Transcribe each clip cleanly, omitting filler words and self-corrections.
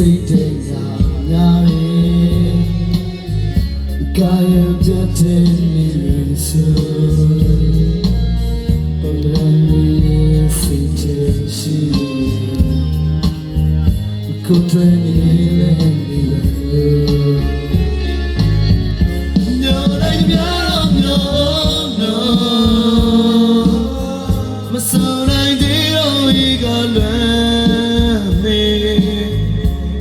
စိတ်ထဲကများတယ်ကာယပြတ်တဲ့နေဆိုဘယ်လိုစိတ်ထဲရှိကိုယ်တွေနေလဲညတိုင်းများတော့ညမစိုးနိုင်သေးတော့ဤကလွယ်မေ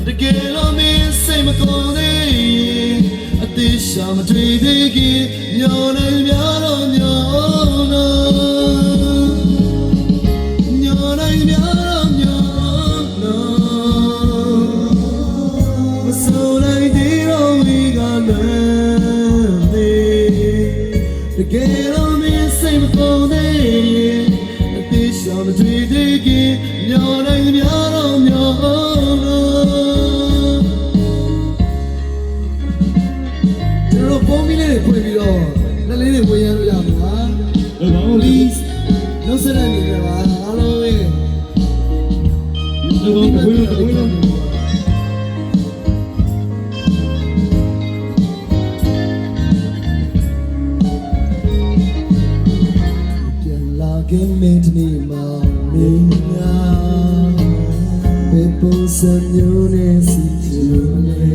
တကယ်လို့မင်းစိတ်မကုန်သေးအသေးရှာမတွေ့သေးခင်ညတိုင်းများတော့ညတိုင်းများတော့ညမစိုးနိုင်သေးတော့ဤကလွယ်မေတကယ်လို့မင်းစိတ်မကုန်သေးအသေးရှာမတွေ့သေးခင်ညတိုင်းများတော့ပုံမီလေးတွေဖွင့်ပြီးတော့လက်လေးတွေဝင်ရလို့ရမှာ please လုံးစရနေကြပါအားလုံးရဲ့ဒီဘက်ကိုဝင်လို့ပြန်လာခဲ့မင်းဒီမှာမင်းများဘယ်ပုံစံမျိုးနဲ့စီချင်လဲ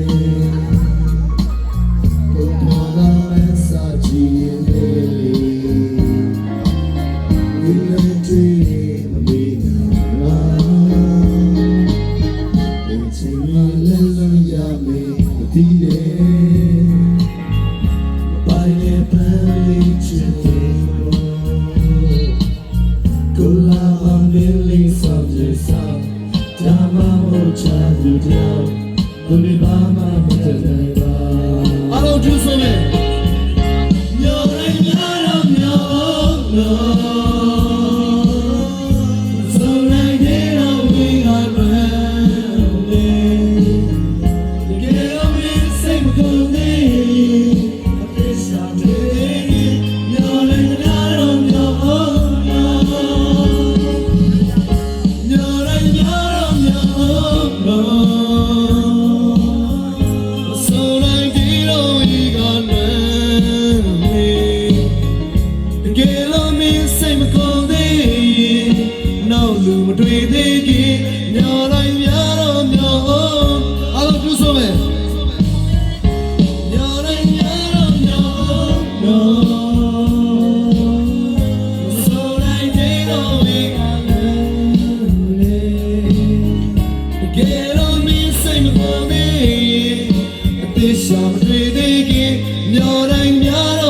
ဒီလေပိုင်ရဲ့ပန်းလေးချစ်တယ်ကိုလာအောင်လေးဆောင်ကြစားဒါမှမဟုတ်ချာသူတော့ကိုလေးဘာမှမတတ်နိုင်ပါအားလုံးကျူးဆိုမယ်ညော်ရင်ညော်တော့ညော်ဆိုလိုက်တဲ့တော့ဝေးကလွယ်လူမတွေ့သေးခင်ညော်တိုင်းများတော့ညော်အားလုံးကျူးဆိုမယ်ညော်တိုင်းများတော့ညော်ဆိုလိုက်တဲ့တော့ဝေးကလည်းတကယ်လို့မင်းစိတ်မပေါ်သေးအသေးရှာမတွေ့သေးခင်ညော်တိုင်းများ